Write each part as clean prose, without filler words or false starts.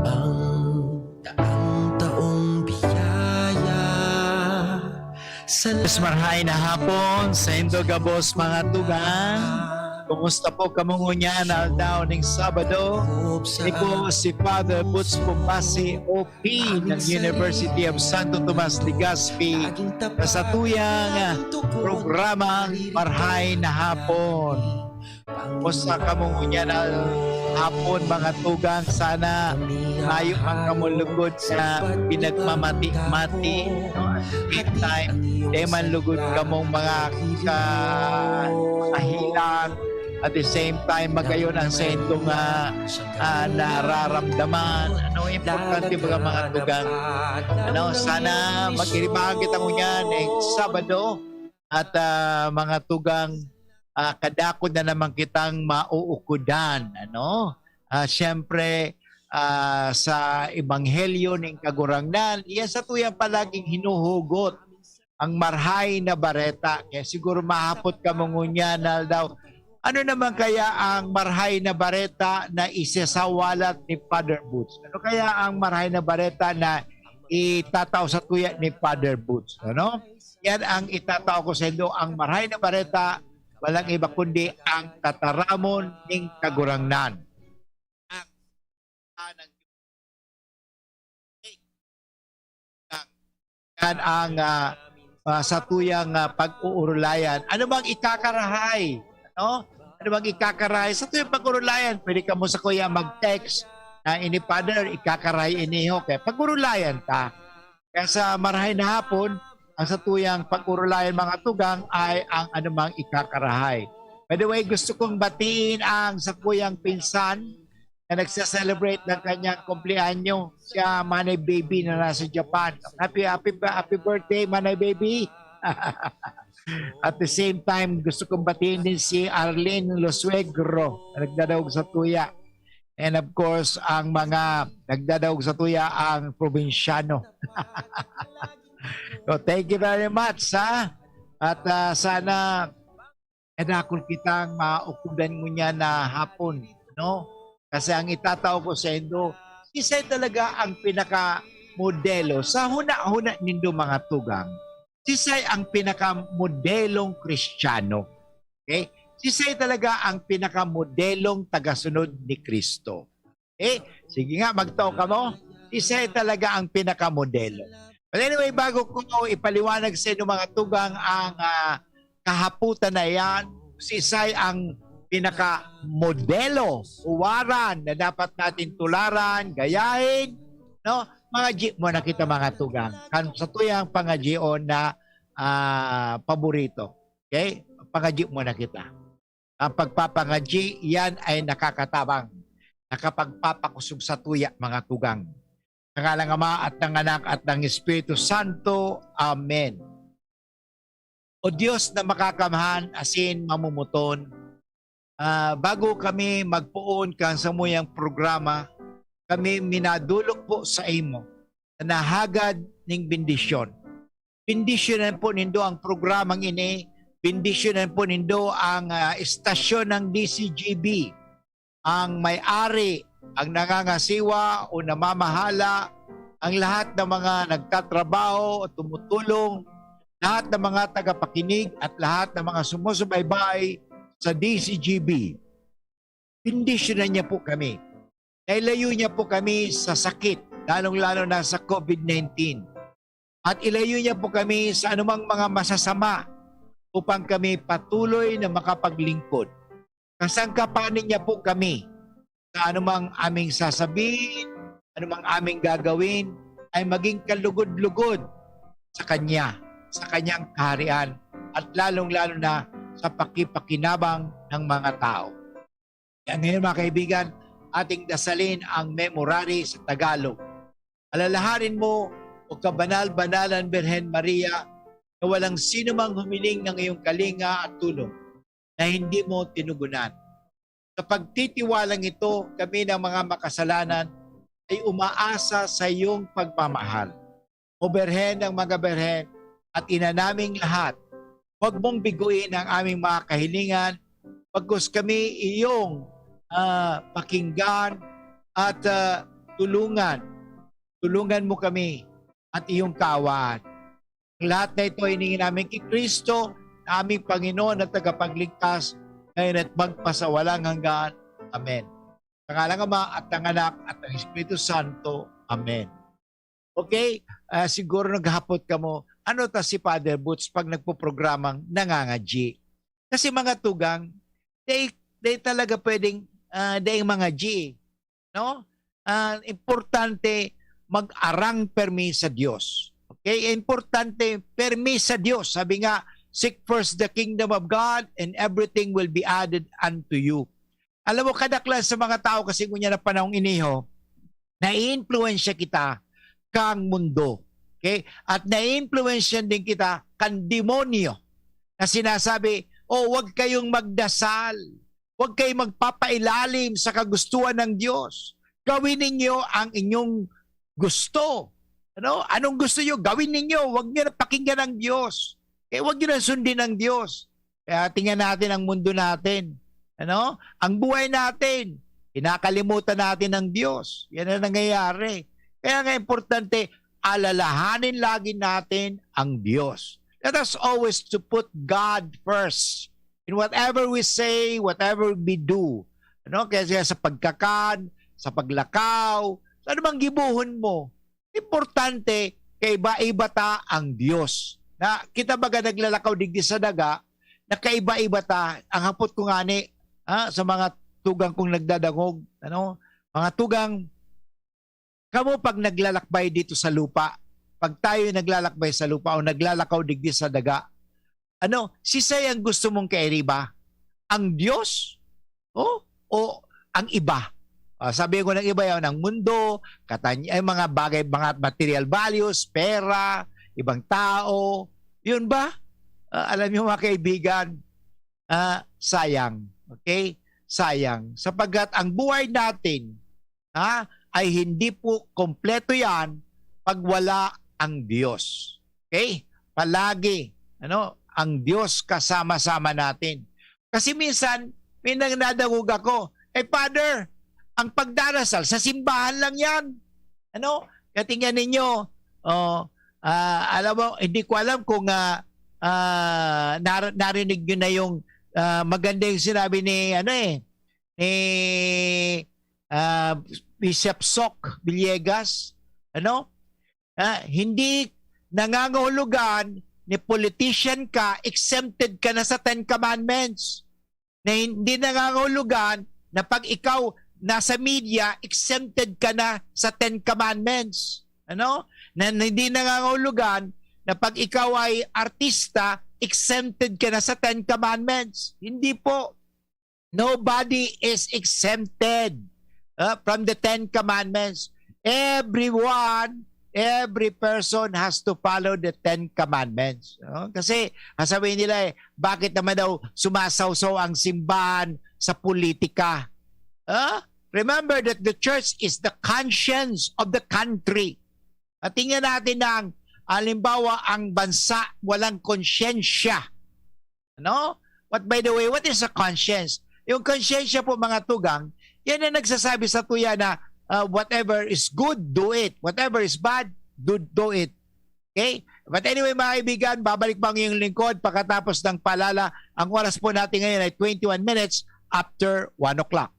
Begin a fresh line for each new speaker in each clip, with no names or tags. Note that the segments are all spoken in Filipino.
Ang taong biyaya
Marhay na hapon sa Indogabos mga tugang. Kumusta po kamungunya na daw ng Sabado? Iko si Father Butz Pumbasi OP ng University of Santo Tomas Legazpi sa tuyang programang Marhay na hapon. Kumusta kamungunya na hapon mga tugang? Sana tayo ang kamulugod na pinagmamati-mati. Big time, man lugod kamong mga kahilang. At the same time, magayon ang sentong nararamdaman. Ano, importante mga tugang. Ano, sana mag-iribahan kita mo yan Sabado. At mga tugang, kadakod na naman kitang mauukudan. Ano? Siyempre, sa Ebanghelyo ng Kagurangnan, iya sa tuyang palaging hinuhugot ang marhay na bareta. Kaya siguro mahapot ka mungunya na daw, ano naman kaya ang marhay na bareta na isasawalat ni Father Butz? Ano kaya ang marhay na bareta na itataw sa tuya ni Father Butz? Ano? Yan ang itataw ko sa inyo. Ang marhay na bareta, walang iba kundi ang kataramon ng Kagurangnan. Yan ang sa tuyang pag-uurulayan. Ano bang ikakarahay? Ano? Ano bang ikakarahay? Sa tuyang pag-uurulayan, pwede ka mo sa kuya mag-text na ini Father, ikakarahay iniho. Kaya pag-uurulayan ka. Kaya sa marahay na hapon, ang sa tuyang pag-uurulayan mga tugang ay ang anumang ikakarahay. By the way, gusto kong batiin ang sa kuyang pinsan na nagsa-celebrate ng kanyang kumpleanyo, siya Manay Baby na nasa Japan. Happy birthday, Manay Baby! At the same time, gusto kong batiin din si Arlene Losuegro na nagdadaog sa tuya. And of course, ang mga nagdadaog sa tuya ang probinsyano. So, thank you very much, ha? At sana edakol kitang maukudan mo niya na hapon, no? Kasi ang itatao ko sa Indo, isa talaga ang pinaka-modelo sa huna-huna nindo mga tugang. Sisay ang pinaka-modelong Kristiyano. Okay? Sisay talaga ang pinaka-modelong tagasunod ni Kristo. Okay? Sige nga, magtao ka mo. Sisay talaga ang pinaka-modelo. But anyway, bago ko ipaliwanag sa inyo mga tugang ang kahaputan na yan, sisay ang pinaka-modelo, uwaran na dapat natin tularan, gayahin, no? Mga G mo na kita mga tugang. Sa tuyang pangajion na paborito. Okay? Pangaji mo na kita. Ang pagpapangaji, yan ay nakakatabang. Nakapagpapakusog sa tuya mga tugang. Ng Ngalang Ama at ng Anak at ng Espiritu Santo. Amen. O Diyos na makakamahan, asin mamumuton, bago kami magpuon kang sa muyang programa, kami minadulok po sa imo na nahagad ng bendisyon. Bendisyonan po nindo ang programang ini, bendisyonan po nindo ang istasyon ng DCGB, ang may-ari, ang nangangasiwa o namamahala, ang lahat ng mga nagtatrabaho o tumutulong, lahat ng mga tagapakinig at lahat ng mga sumusubaybay sa DCGB. Bendisyonan niya po kami. Nailayo niya po kami sa sakit, lalong-lalo na sa COVID-19. At ilayo niya po kami sa anumang mga masasama upang kami patuloy na makapaglingkod. Kasangkapanin niya po kami sa anumang aming sasabihin, anumang aming gagawin, ay maging kalugod-lugod sa Kanya, sa Kanyang kaharian, at lalong-lalo na sa pakipakinabang ng mga tao. Kaya ngayon mga kaibigan, ating dasalin ang memorare sa Tagalog. Alalahanin mo, o kabanal-banalan Birhen Maria, na walang sino mang humiling ng iyong kalinga at tulong na hindi mo tinugunan. Sa pagtitiwalang ito, kami ng mga makasalanan ay umaasa sa iyong pagmamahal. O Birhen ng mga Birhen at ina naming lahat, huwag mong biguin ang aming mga kahilingan, pagkus kami iyong pakinggan at tulungan mo kami at iyong kaawaan. Lahat na ito ay hiningi namin kay Kristo, na aming Panginoon at tagapagligtas, ngayon at magpasawalang hanggan. Amen. Sa ngalan ng Ama at ng Anak at ng Espiritu Santo. Amen. Okay? Siguro naghapot ka mo, ano ta si Father Boots pag nagpo-programang nangangaji? Kasi mga tugang, they talaga pwedeng, they mga G. No? Importante mag-arang permi sa Diyos. Okay? Importante permi sa Diyos. Sabi nga, seek first the kingdom of God and everything will be added unto you. Alam mo, kadaklan sa mga tao kasi kunya na panahong iniho, na-influensya kita kang mundo. Okay? At na-influensya din kita kang demonyo na sinasabi, huwag kayong magdasal. Huwag kayong magpapailalim sa kagustuhan ng Diyos. Gawin ninyo ang inyong gusto. Ano? Anong gusto nyo? Gawin ninyo. Huwag nyo na pakinggan ng Diyos. Huwag nyo na sundin ng Diyos. Kaya tingnan natin ang mundo natin. Ano? Ang buhay natin. Kinakalimutan natin ng Diyos. Yan ang nangyayari. Kaya nga importante, alalahanin lagi natin ang Diyos. Let us always to put God first. In whatever we say, whatever we do. Ano? Kaya sa pagkakan, sa paglakaw, sa anumang gibuhon mo, importante kay iba-iba ta ang Diyos. Na kita baga naglalakaw digdi sa daga, na kaiba-iba ta, ang hapot ko nga ni, sa mga tugang kong nagdadangog, ano? Mga tugang, kamo pag naglalakbay dito sa lupa, pag tayo naglalakbay sa lupa o naglalakaw digdi sa daga, ano, sisay ang gusto mong kairiba? Ang Diyos? O ang iba? Sabi ko ng iba yun, ang mundo, ay mga bagay, mga material values, pera, ibang tao. Yun ba? Alam niyo mga kaibigan, sayang. Okay? Sayang. Sapagkat ang buhay natin ay hindi po kompleto yan pag wala ang Diyos. Okay? Palagi, ang Diyos kasama-sama natin. Kasi minsan, may nangnadagug ako, Father, ang pagdarasal, sa simbahan lang yan. Kaya tingnan ninyo, alam mo, hindi ko alam kung narinig nyo na yung maganda yung sinabi ni Bishop Sok Villegas. Hindi nangangahulugan ni politician ka, exempted ka na sa Ten Commandments. Na hindi nangangahulugan na pag ikaw nasa media, exempted ka na sa Ten Commandments. Na hindi nangangahulugan na pag ikaw ay artista, exempted ka na sa Ten Commandments. Hindi po. Nobody is exempted from the Ten Commandments. Every person has to follow the Ten Commandments. Kasi sabihin nila bakit naman daw sumasawsaw ang simbahan sa politika? Remember that the church is the conscience of the country. At tingnan natin ang halimbawa ang bansa walang konsyensya. But by the way, what is a conscience? Yung konsyensya po mga tugang, yan ang nagsasabi sa tuya na whatever is good, do it. Whatever is bad, do it. Okay? But anyway, mga kaibigan, babalik pa ang iyong lingkod pagkatapos ng palala. Ang oras po natin ngayon ay 21 minutes after 1 o'clock.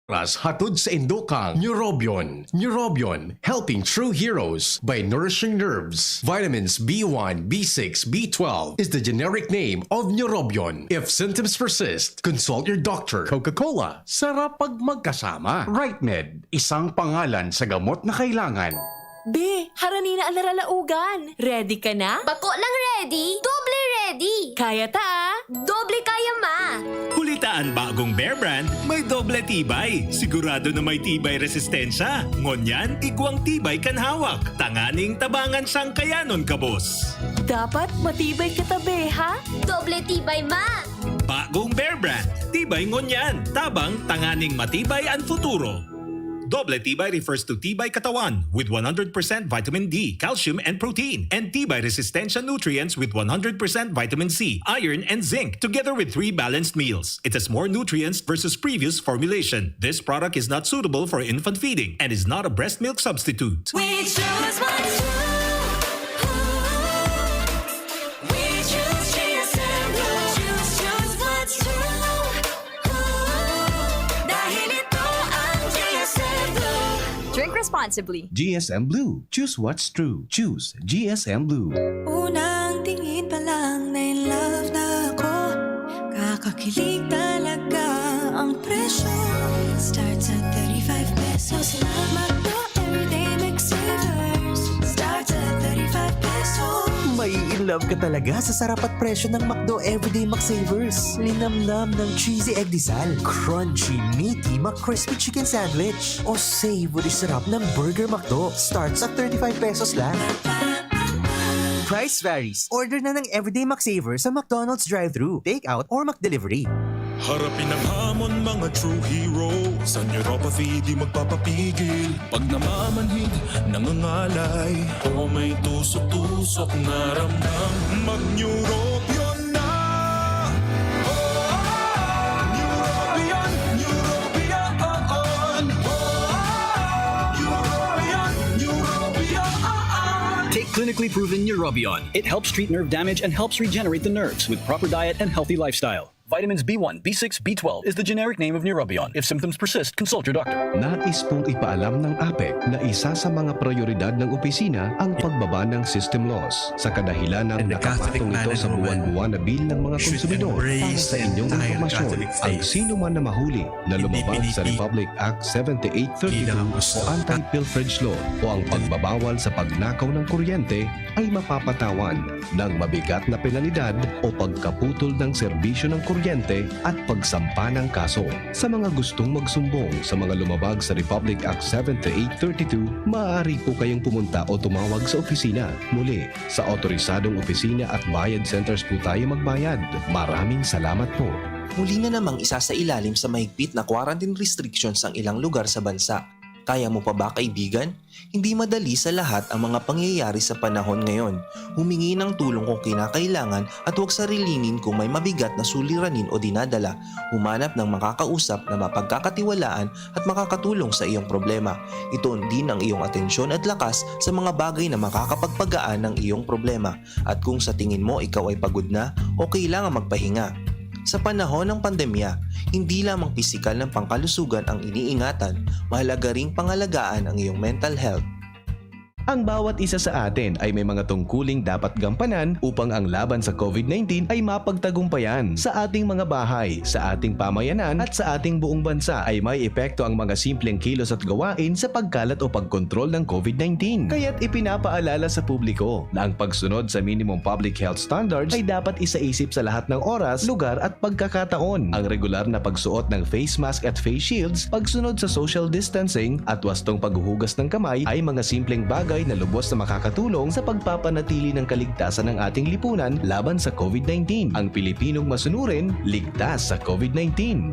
Ras hatod sa Indokang, Neurobion. Neurobion, helping true heroes by nourishing nerves. Vitamins B1, B6, B12 is the generic name of Neurobion. If symptoms persist, consult your doctor. Coca-Cola, sarap pag magkasama. RightMed, isang pangalan sa gamot na kailangan.
Be, harani na ang naralaugan. Ready ka na?
Bako lang ready, doble ready.
Kaya ta?
Doble kaya ma.
Hulitaan bagong Bear Brand, may doble tibay. Sigurado na may tibay resistensya. Ngunyan, igwang tibay kan hawak. Tanganing tabangan sang kayanon kabos.
Dapat matibay ka tabi, ha?
Doble tibay ma.
Bagong Bear Brand, tibay ngunyan. Tabang tanganing matibay ang futuro. Doble Tibay refers to Tibay Katawan with 100% vitamin D, calcium, and protein, and Tibay Resistensya nutrients with 100% vitamin C, iron, and zinc, together with 3 balanced meals. It has more nutrients versus previous formulation. This product is not suitable for infant feeding and is not a breast milk substitute.
We choose what's true. We choose GSM Blue. Choose what's true. Dahil ito ang GSM Blue.
Drink responsibly.
GSM Blue. Choose what's true. Choose GSM Blue.
Unang tingin pa lang na in love na ako. Kakakilig talaga ang presyo. Starts at 35 pesos lang. Magdo everyday McSavers. Starts at 35 pesos.
May in love ka talaga sa sarap at presyo ng McDo Everyday McSavers. Linamnam ng cheesy egg disal, crunchy, meaty McCrispy chicken sandwich, o savory sarap ng Burger McDo. Starts at 35 pesos lang. Price varies. Order na ng Everyday McSavers sa McDonald's drive-thru, take-out, or McDelivery.
Harapin ang hamon mga true hero. Sa neuropathy di magpapapigil. Pag namamanhid, nangangalay, o may tusok-tusok na ramdam, mag-neurobion na. Neurobion, Neurobion. Neurobion.
Take clinically proven Neurobion. It helps treat nerve damage and helps regenerate the nerves with proper diet and healthy lifestyle. Vitamins B1, B6, B12 is the generic name of Neurobion. If symptoms persist, consult your doctor.
Nais pong ipaalam ng APEC na isa sa mga prioridad ng opisina ang pagbaba ng system loss. Sa kadahilan ng nakapatong ito sa buwan-buwan na bill ng mga konsumidor, para sa inyong informasyon, ang sino man na mahuli na lumabag sa Republic Act 7832 o Anti-Pilferage Law o ang pagbabawal sa pagnakaw ng kuryente ay mapapatawan ng mabigat na penalidad o pagkaputol ng serbisyo ng kuryente at pagsampa ng kaso. Sa mga gustong magsumbong sa mga lumabag sa Republic Act 7832, maaari po kayong pumunta o tumawag sa opisina. Muli, sa otorisadong opisina at bayad centers po tayo magbayad. Maraming salamat po.
Muli na namang isa sa ilalim sa mahigpit na quarantine restrictions ang ilang lugar sa bansa. Kaya mo pa ba, kaibigan? Hindi madali sa lahat ang mga pangyayari sa panahon ngayon. Humingi ng tulong kung kinakailangan at huwag sarilinin kung may mabigat na suliranin o dinadala. Humanap ng makakausap na mapagkakatiwalaan at makakatulong sa iyong problema. Ituon din ang iyong atensyon at lakas sa mga bagay na makakapagpagaan ng iyong problema. At kung sa tingin mo ikaw ay pagod na o kailangan magpahinga. Sa panahon ng pandemya, hindi lamang pisikal ng pangkalusugan ang iniingatan, mahalaga ring pangalagaan ang iyong mental health.
Ang bawat isa sa atin ay may mga tungkuling dapat gampanan upang ang laban sa COVID-19 ay mapagtagumpayan. Sa ating mga bahay, sa ating pamayanan at sa ating buong bansa ay may epekto ang mga simpleng kilos at gawain sa pagkalat o pagkontrol ng COVID-19. Kaya't ipinapaalala sa publiko na ang pagsunod sa minimum public health standards ay dapat isaisip sa lahat ng oras, lugar at pagkakataon. Ang regular na pagsuot ng face mask at face shields, pagsunod sa social distancing at wastong paghuhugas ng kamay ay mga simpleng bagay na lubos na makakatulong sa pagpapanatili ng kaligtasan ng ating lipunan laban sa COVID-19. Ang Pilipinong masunurin, ligtas sa COVID-19.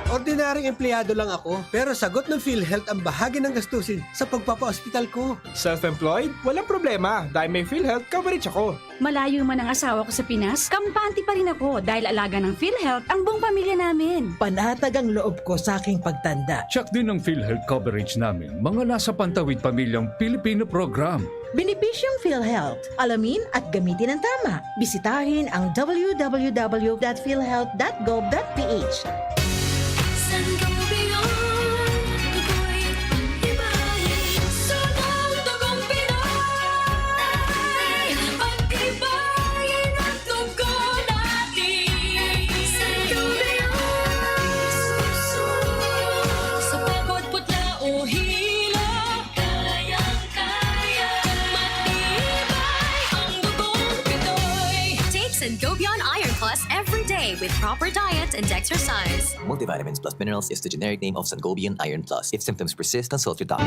Ordinaryong empleyado lang ako, pero sagot ng PhilHealth ang bahagi ng gastusin sa pagpapa-hospital ko.
Self-employed? Walang problema dahil may PhilHealth coverage ako.
Malayo man ang asawa ko sa Pinas, kampante pa rin ako dahil alaga ng PhilHealth ang buong pamilya namin.
Panatag ang loob ko sa aking pagtanda.
Check din ang PhilHealth coverage namin, mga nasa pantawid pamilyang Pilipino program.
Benepisyong PhilHealth. Alamin at gamitin ng tama. Bisitahin ang www.philhealth.gov.ph.
Sangobion Iron Plus every day with proper diet and exercise.
Multivitamins plus minerals is the generic name of Sangobion Iron Plus. If symptoms persist, consult your doctor.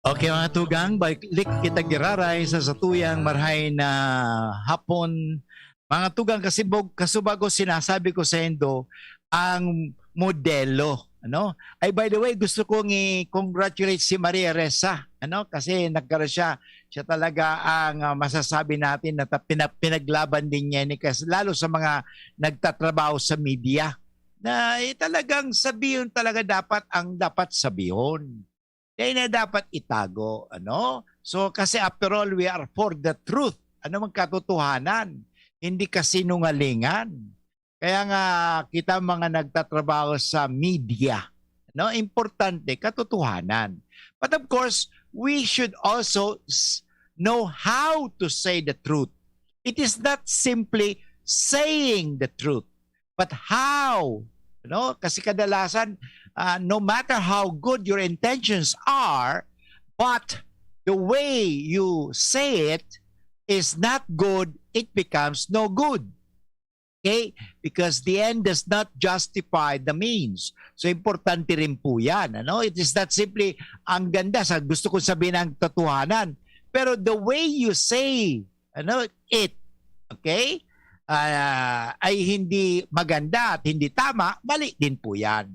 Okay mga tugang, balik kita giraray sa satuyang marhay na hapon Mga tugang kasubago sinasabi ko sa Indo, ang modelo. Ano? Ay, by the way, gusto kong i-congratulate si Maria Ressa. Ano? Kasi nagkaroon siya talaga ang masasabi natin na pinaglaban din niya ni kasi lalo sa mga nagtatrabaho sa media na talagang sabihin talaga dapat ang dapat sabihin. Hindi na dapat itago. Ano? So kasi after all, we are for the truth. Ano mang katotohanan? Hindi kasinungalingan. Kaya nga kita mga nagtatrabaho sa media, no, importante katotohanan. But of course, we should also know how to say the truth. It is not simply saying the truth, but how. No? Kasi kadalasan, no matter how good your intentions are, but the way you say it is not good, it becomes no good. Okay? Because the end does not justify the means. So, importante rin po yan. Ano? It is not simply ang ganda sa gusto kong sabihin ng totohanan. Pero the way you say it, okay, ay hindi maganda at hindi tama, mali din po yan.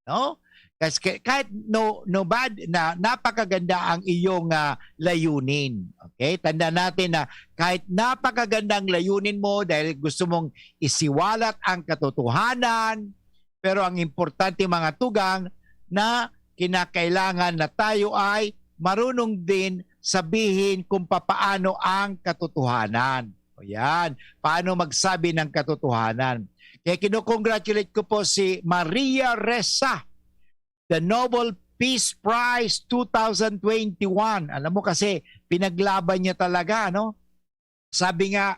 No? Kasi kahit no bad na napakaganda ang iyong layunin. Okay? Tanda natin na kahit napakagandang layunin mo dahil gusto mong isiwalat ang katotohanan, pero ang importante mga tugang na kinakailangan na tayo ay marunong din sabihin kung papaano ang katotohanan. O yan, paano magsabi ng katotohanan. Kaya kinukongratulate ko po si Maria Ressa, the Nobel Peace Prize 2021. Alam mo kasi, pinaglaban niya talaga, no? Sabi nga,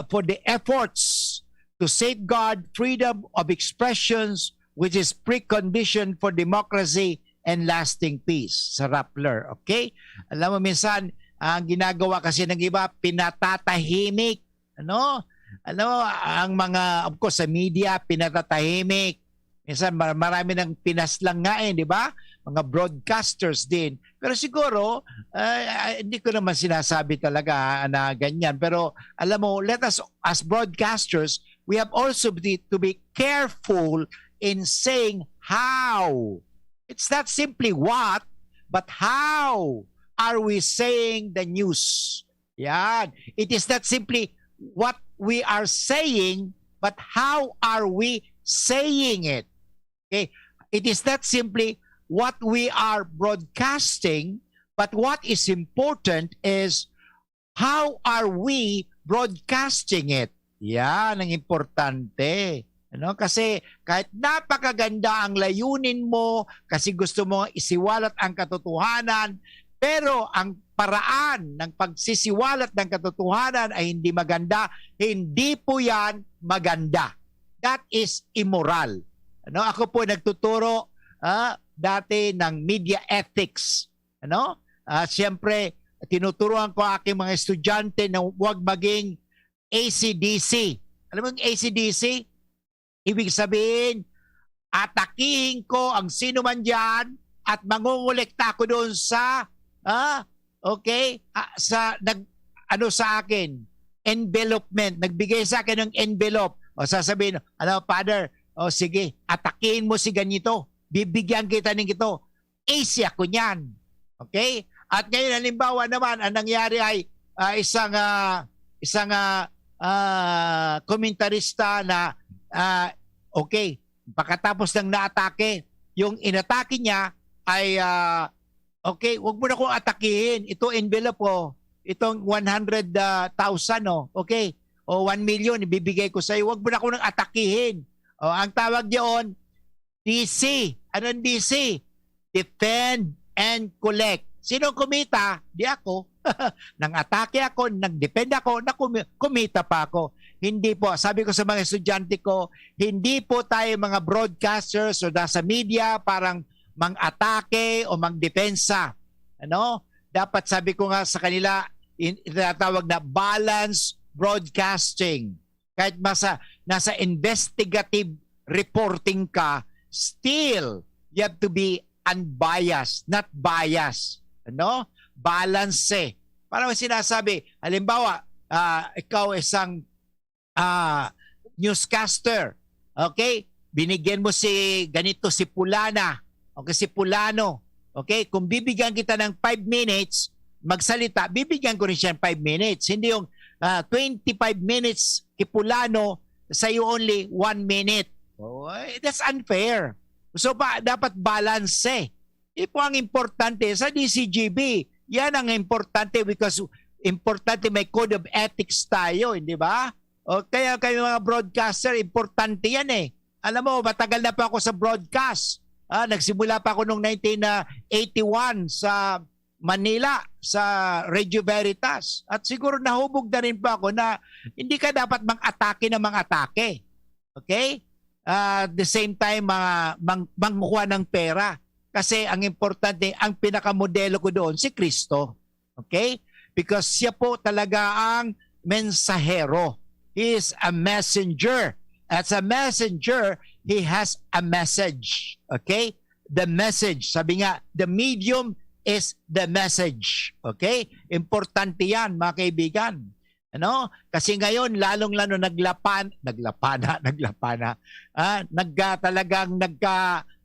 for the efforts to safeguard freedom of expressions which is precondition for democracy and lasting peace. Sa Rappler, okay? Alam mo, minsan, ang ginagawa kasi ng iba, pinatatahimik. Ano, ang mga, of course, sa media, pinatatahimik. Minsan marami ng pinaslang nga di ba? Mga broadcasters din. Pero siguro, hindi ko naman sinasabi talaga na ganyan. Pero alam mo, let us as broadcasters, we have also to be careful in saying how. It's not simply what, but how are we saying the news? Yan. It is not simply what we are saying, but how are we saying it? Okay? It is not simply what we are broadcasting, but what is important is how are we broadcasting it? Yan ang importante. Ano? Kasi kahit napakaganda ang layunin mo, kasi gusto mo isiwalat ang katotohanan, pero ang paraan ng pagsisiwalat ng katotohanan ay hindi maganda, hindi po yan maganda. That is immoral. Ano? Ako po nagtuturo dati ng media ethics. Ano? Siyempre, tinuturuan ko aking mga estudyante na huwag maging AC/DC. Alam mo yung AC/DC? Ibig sabihin, atakihin ko ang sino man dyan at mangungulekta ko doon sa sa akin, envelopment. Nagbigay sa akin ng envelope. O sasabihin, Father, sige, atakihin mo si ganito. Bibigyan kita ng ito. AC ako niyan. Okay? At ngayon, halimbawa naman, ang nangyari ay isang komentarista na okay, pagkatapos ng naatake, yung inatake niya ay okay, wag mo na akong atakihin. Ito envelope ko. Itong 100,000 okay. O 1 million ibibigay ko sa iyo. Wag mo na akong atakihin. O ang tawag diyon DC. Anong DC? Defend and collect. Sino kumita? Di ako. Nang atake ako, nag-defend ako, kumita pa ako. Hindi po. Sabi ko sa mga estudyante ko, hindi po tayo mga broadcasters o nasa media parang mang-atake o mang-depensa. Ano? Dapat sabi ko nga sa kanila, tinatawag na balance broadcasting. Kahit nasa investigative reporting ka, still, you have to be unbiased, not biased. Ano? Balance eh. Parang sinasabi, halimbawa, ikaw isang newscaster. Okay? Binigyan mo si ganito, si Pulana. Okay, si Pulano. Okay? Kung bibigyan kita ng 5 minutes, magsalita, bibigyan ko rin siya ng 5 minutes. Hindi yung 25 minutes kay Pulano, sa'yo only 1 minute. Oh, that's unfair. So dapat balance eh. Ito ang importante sa DCGB. Yan ang importante because importante may code of ethics tayo, hindi ba? O kaya kayo mga broadcaster, importante yan eh. Alam mo, matagal na pa ako sa broadcast. Nagsimula pa ako noong 1981 sa Manila, sa Radio Veritas. At siguro nahubog na rin pa ako na hindi ka dapat mang-atake ng mang-atake. Okay? At the same time, mangkuha ng pera. Kasi ang importante, ang pinakamodelo ko doon, si Kristo. Okay? Because siya po talaga ang mensahero. He is a messenger. As a messenger, he has a message. Okay? The message. Sabi nga, the medium is the message. Okay? Importante yan, mga kaibigan. Ano? Kasi ngayon, lalong-lalo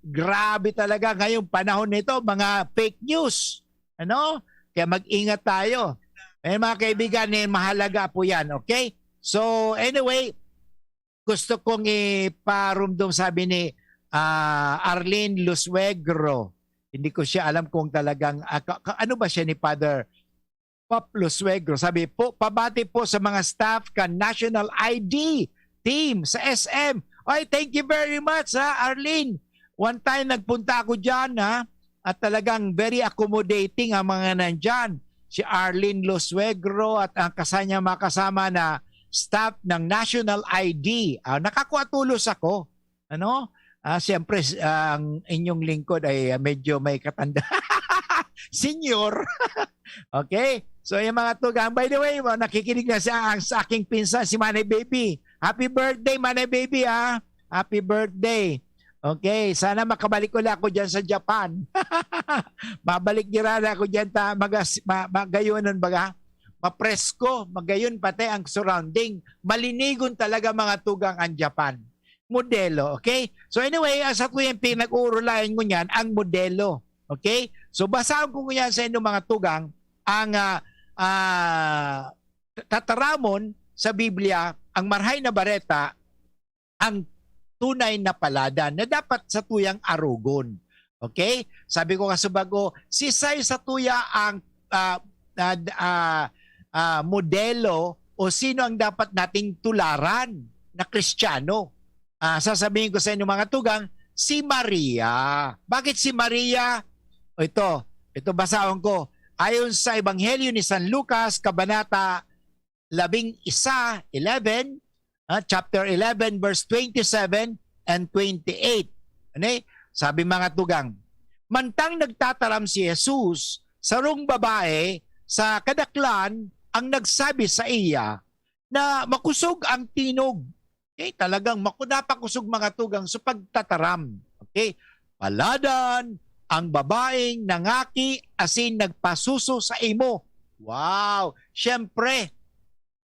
grabe talaga ngayong panahon nito, mga fake news. Ano? Kaya mag-ingat tayo. Mga kaibigan, mahalaga po yan. Okay? So, anyway, gusto kong iparumdum, sabi ni Arlene Lusuegro. Hindi ko siya alam kung talagang, ano ba siya ni Father Pop Lusuegro. Sabi po, pabati po sa mga staff ka National ID team sa SM. Ay, thank you very much Arlene. One time nagpunta ako dyan at talagang very accommodating ang mga nandyan. Si Arlene Lusuegro at ang kasanya makasama na staff ng National ID. Nakakuha tulos ako. Ano? Siyempre, ang inyong lingkod ay medyo may katanda. Senior. Okay? So, yung mga tugang. By the way, nakikinig na sa aking pinsan, si Manay Baby. Happy birthday, Manay Baby, Happy birthday. Okay, sana makabalik ulit ako dyan sa Japan. Mabalik nirala ako dyan, magayonan baga. Mapresko, magayon pati ang surrounding. Malinigon talaga mga tugang ang Japan. Modelo, okay? So anyway, asa ko yung pinag-uurulayan ko niyan, ang modelo. Okay? So basahan ko yan sa inyo mga tugang, ang tataramon sa Biblia, ang marhay na bareta, ang tunay na palada na dapat sa tuyang arugon. Okay? Sabi ko kasubago, si Say sa tuya ang modelo o sino ang dapat nating tularan na Kristiyano. Sasabihin ko sa inyo mga tugang, si Maria. Bakit si Maria? Ito basahan ko. Ayon sa Ebanghelyo ni San Lucas, Kabanata 11, chapter 11, verse 27 and 28. Sabi mga tugang, mantang nagtataram si Jesus, sarong babae sa kadaklan ang nagsabi sa iya na makusog ang tinog. Okay, talagang napakusog mga tugang sa pagtataram. Okay, paladan ang babaeng nangaki asin nagpasuso sa imo. Wow! Siyempre,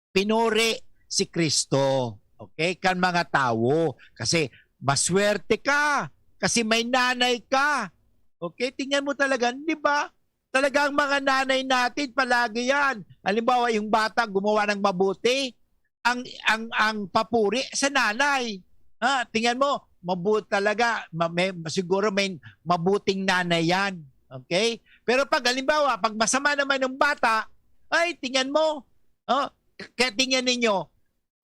pinuri si Kristo. Okay, kan mga tao. Kasi maswerte ka. Kasi may nanay ka. Okay, tingnan mo talaga, di ba? Talagang mga nanay natin, palagi yan. Halimbawa, yung bata gumawa ng mabuti, ang papuri sa nanay. Tingnan mo, mabuti talaga. Siguro may mabuting nanay yan. Okay? Pero pag halimbawa, pag masama naman ng bata, ay, tingnan mo. Kaya tingnan ninyo,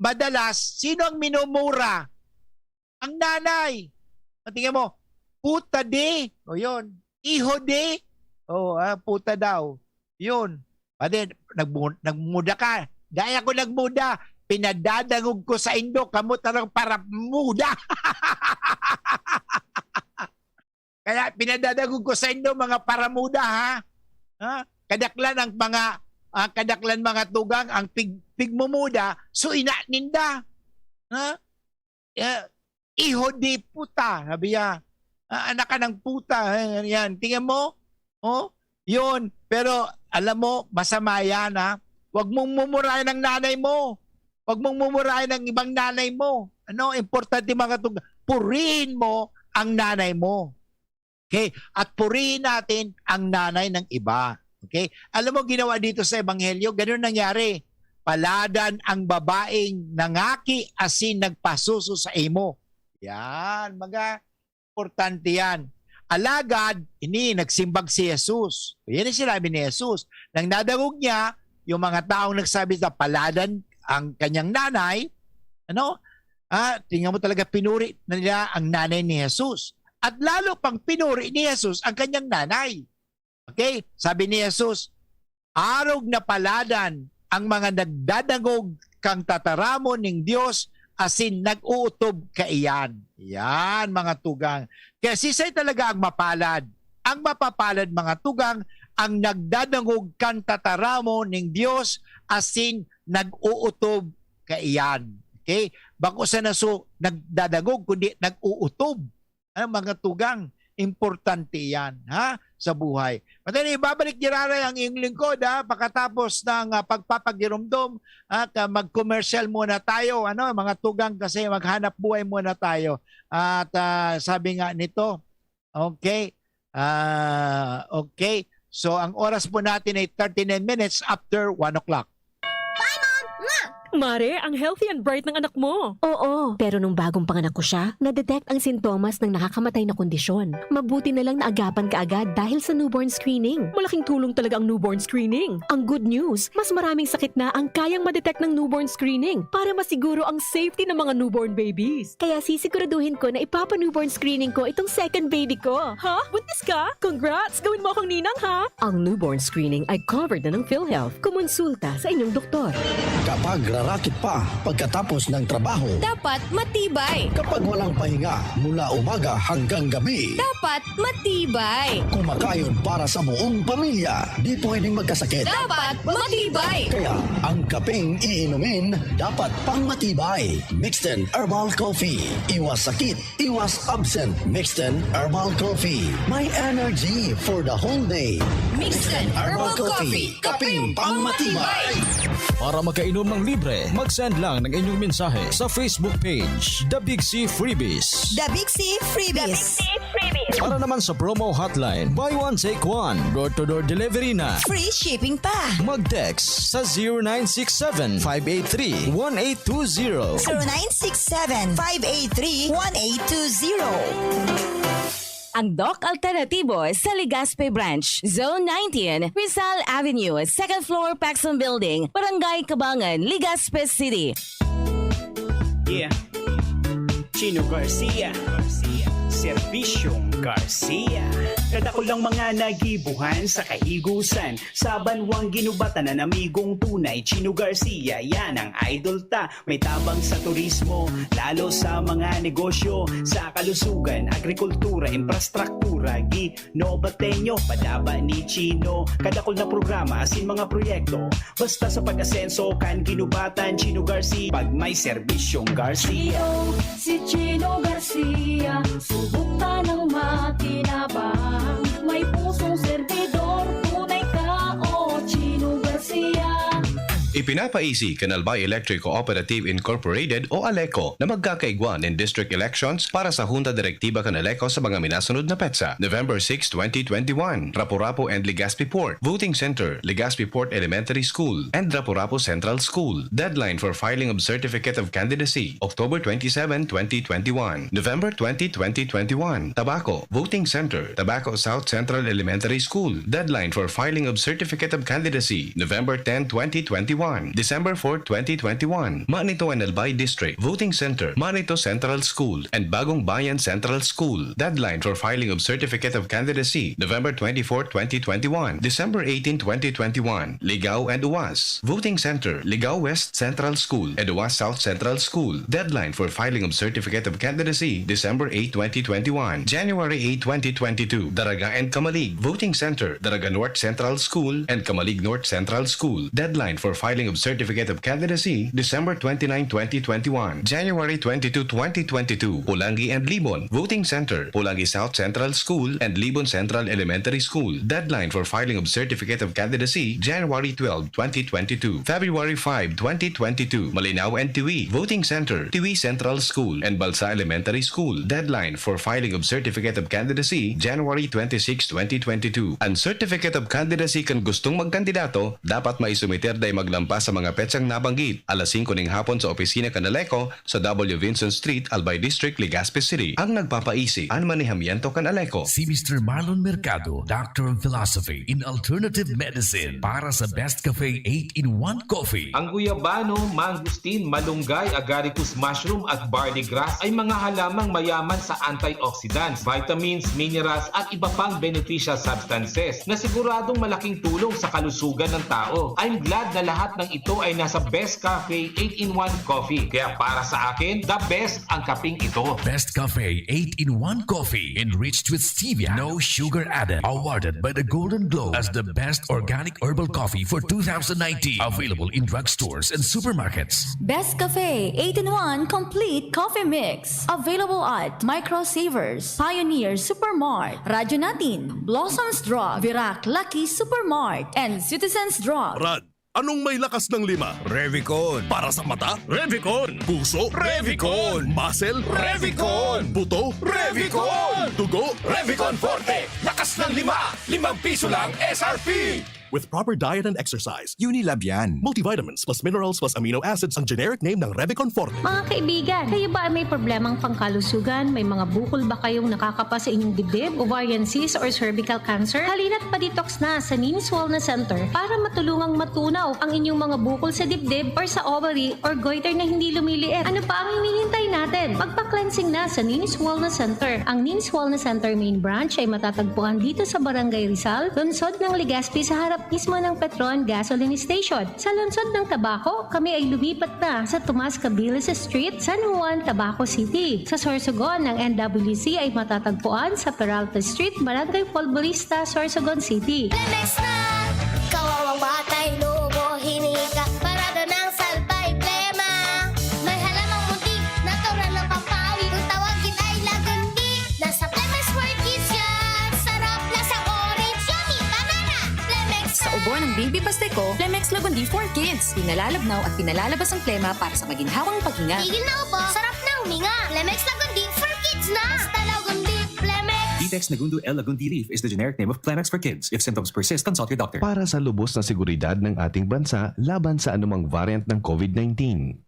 madalas, sino ang minumura? Ang nanay. Tingnan mo, puta de. O yun. Iho de. Puta daw. Yun. Pwede, nagmuda ka. Gaya ko nagmuda. Pinadadangog ko sa indo. Kamu tarang para muda. Kaya pinadadangog ko sa indo mga paramuda Kadaklan ang kadaklan mga tugang ang pigmumuda. So ina ninda. Iho di puta. Sabi niya. Anak ka ng puta. Yan. Tingnan mo. Yun. Pero alam mo, masama yan Huwag mong mumurahin ng nanay mo. Huwag mong mumurahin ang ibang nanay mo. Ano? Importante mga tugang. Purihin mo ang nanay mo. Okay? At purihin natin ang nanay ng iba. Okay? Alam mo, ginawa dito sa Ebanghelyo, ganun nangyari. Paladan ang babaeng nangaki asin nagpasuso sa imo. Yan, mga importante yan. Alagad, nagsimbag si Jesus. Yan ang sinabi ni Jesus. Nang nadagog niya, yung mga taong nagsabi sa paladan ang kanyang nanay, tingnan mo talaga pinuri na nila ang nanay ni Jesus. At lalo pang pinuri ni Jesus ang kanyang nanay. Okay? Sabi ni Jesus, arog na paladan ang mga nagdadangog kang tataramon ng Diyos asin nag-uutob ka iyan. Yan, mga tugang. Kaya sisay talaga ang mapalad. Ang mapapalad, mga tugang, ang nagdadangog kang tataramon ng Diyos asin nag-uutob ka iyan. Okay? Bako sa nagdadangog, kundi nag-uutob. Mga tugang, importante yan sa buhay. Matali, babalik niraray ang iyong lingkod pagkatapos ng pagpapagirumdom at mag-commercial muna tayo. Mga tugang kasi maghanap buhay muna tayo. At sabi nga nito, okay, okay. So ang oras po natin ay 39 minutes after 1 o'clock.
Mare, ang healthy and bright ng anak mo.
Oo, pero nung bagong panganak ko siya, na-detect ang sintomas ng nakakamatay na kondisyon. Mabuti na lang naagapan kaagad dahil sa newborn screening.
Malaking tulong talaga ang newborn screening.
Ang good news, mas maraming sakit na ang kayang ma-detect ng newborn screening
Para masiguro ang safety ng mga newborn babies.
Kaya sisiguraduhin ko na ipapa-newborn screening ko itong second baby ko.
Ha? Buntis ka? Congrats! Gawin mo akong ninang, ha?
Ang newborn screening ay covered na ng PhilHealth. Kumonsulta sa inyong doktor.
Kapag rarakit pa pagkatapos ng trabaho,
Dapat matibay.
kapag walang pahinga mula umaga hanggang gabi,
Dapat matibay.
kumakain para sa buong pamilya, di pwedeng magkasakit.
Dapat matibay.
Kaya ang kapeng iinumin dapat pang matibay. Mixten Herbal Coffee. Iwas sakit, iwas absent. Mixten Herbal Coffee. May energy for the whole day.
Mixten Herbal Coffee.
Kapeng pang matibay.
Para makainom ng libre, mag-send lang ng inyong mensahe sa Facebook page, The Big C Freebies.
The Big C Freebies.
Para naman sa promo hotline, buy one take one, door-to-door delivery na.
Free shipping pa.
Mag-text sa 0967-583-1820.
0967-583-1820.
Ang Doc Alternativo sa Legazpi Branch, Zone 19, Rizal Avenue, 2nd floor, Paxson Building, Barangay Cabangan, Legazpi City.
Yeah. Chino Garcia. Servisyong Garcia. Kada ko lang mga nagibuhan sa kahigusan, sa banwang ginubatan na namigong tunay. Chino Garcia, yan ang idol ta. May tabang sa turismo, lalo sa mga negosyo, sa kalusugan, agrikultura, infrastruktura, ginobatenyo, padaba ni Chino. Kadakol na programa, asin mga proyekto, basta sa pag-asenso kan ginubatan. Chino Garcia, pag may serbisyong Garcia.
Si Chino Garcia, subok ka ng makinabang. May pusong servidor, tunay ka o Chino Garcia.
Ipinapa-easy Canalbay Electric Cooperative Incorporated o ALECO na magkakaigwan in district elections para sa Junta Direktiba Canaleco sa mga minasunod na petsa. November 6, 2021, Rapu-Rapu and Legazpi Port, Voting Center, Legazpi Port Elementary School and Rapu-Rapu Central School. Deadline for filing of Certificate of Candidacy, October 27, 2021. November 20, 2021, Tabaco, Voting Center, Tabaco South Central Elementary School. Deadline for filing of Certificate of Candidacy, November 10, 2021. December 4, 2021, Manito and Albay District, Voting Center, Manito Central School, and Bagong Bayan Central School. Deadline for filing of Certificate of Candidacy, November 24, 2021, December 18, 2021, Ligao and Uwas, Voting Center, Ligao West Central School, and Uwas South Central School. Deadline for filing of Certificate of Candidacy, December 8, 2021, January 8, 2022, Daraga and Kamalig, Voting Center, Daraga North Central School, and Kamalig North Central School. Deadline for filing filing of Certificate of Candidacy, December 29, 2021. January 22, 2022, Pulangi and Libon, Voting Center, Pulangi South Central School and Libon Central Elementary School. Deadline for filing of Certificate of Candidacy, January 12, 2022. February 5, 2022, Malinao and Tiwi, Voting Center, Tiwi Central School and Balsa Elementary School. Deadline for filing of Certificate of Candidacy, January 26, 2022. Ang Certificate of Candidacy kung gustong magkandidato, dapat maisumiter day maglampas sa mga petsang nabanggit. Alas 5 ng hapon sa opisina Kanaleco sa W. Vinson Street, Albay District, Legazpi City. Ang nagpapaisi, ang manihamiento Kanaleco.
Si Mr. Marlon Mercado, Doctor of Philosophy in Alternative Medicine para sa Best Cafe 8-in-1 Coffee.
Ang guyabano, mangustin, malunggay, agaricus mushroom at barley grass ay mga halamang mayaman sa antioxidants, vitamins, minerals at iba pang beneficial substances na siguradong malaking tulong sa kalusugan ng tao. I'm glad na lahat ng ito ay nasa Best Cafe 8-in-1 Coffee. Kaya para sa akin, the best ang kaping ito.
Best Cafe 8-in-1 Coffee enriched with stevia, no sugar added. Awarded by the Golden Globe as the best organic herbal coffee for 2019. Available in drugstores and supermarkets.
Best Cafe 8-in-1 Complete Coffee Mix. Available at Micro Savers, Pioneer Supermart, Radyo Natin, Blossoms Drug, Virac Lucky Supermart, and Citizens Drug.
Rad, anong may lakas ng 5? Revicon. Para sa mata? Revicon. Puso? Revicon. Muscle? Revicon. Buto? Revicon. Tugo? Revicon Forte. Lakas ng 5. 5 piso lang SRP. With proper diet and exercise, Unilab yan. Multivitamins plus minerals plus amino acids ang generic name ng Revicon Forte.
Mga kaibigan, kayo ba ay may problemang pangkalusugan? May mga bukol ba kayong nakakapa sa inyong dibdib, ovarian cyst or cervical cancer? Halina't pa-detox na sa Ninis Wellness Center para matulungang matunaw ang inyong mga bukol sa dibdib or sa ovary or goiter na hindi lumiliit. Ano pa ang hinihintay natin? Magpa-cleansing na sa Ninis Wellness Center. Ang Ninis Wellness Center main branch ay matatagpuan dito sa Barangay Rizal, lungsod ng Legazpi sa harap mismo ng Petron Gasoline Station. Sa lungsod ng Tabaco, kami ay lumipat na sa Tomas Cabiles Street, San Juan, Tabaco City. Sa Sorsogon ng NWC ay matatagpuan sa Peralta Street, Barangay Polvorista, Sorsogon City.
Lemex na! Kawawang batay, lobo, hinika, parada ng salbay, plema. May halamang muntik, natural ng pampawi, kung tawagin ay lagundi. Nasa Lemex Workies yan, sarap lasang orange, yummy, banana, Lemex.
Sa ubo ng baby pasteco, Lemex Lagundi for Kids. Pinalalabnaw at pinalalabas ang plema para sa maginhawang paghinga.
Tigil na upo, sarap na huminga. Lemex Lagundi for Kids na! Basta Lagundi, Lemex.
Detex Nagundo L. Lagundi Leaf is the generic name of Plemex for kids. If symptoms persist, consult your doctor.
Para sa lubos na seguridad ng ating bansa laban sa anumang variant ng COVID-19,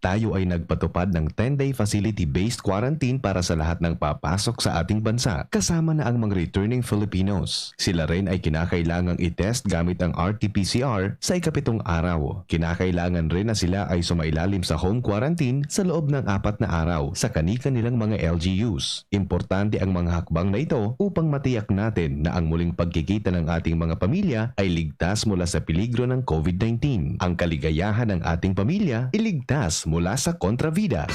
tayo ay nagpatupad ng 10-day facility-based quarantine para sa lahat ng papasok sa ating bansa, kasama na ang mga returning Filipinos. Sila rin ay kinakailangang itest gamit ang RT-PCR sa ikapitong araw. Kinakailangan rin na sila ay sumailalim sa home quarantine sa loob ng 4 na araw sa kani-kanilang mga LGUs. Importante ang mga hakbang na ito upang matiyak natin na ang muling pagkikita ng ating mga pamilya ay ligtas mula sa peligro ng COVID-19. Ang kaligayahan ng ating pamilya iligtas mula sa kontravida.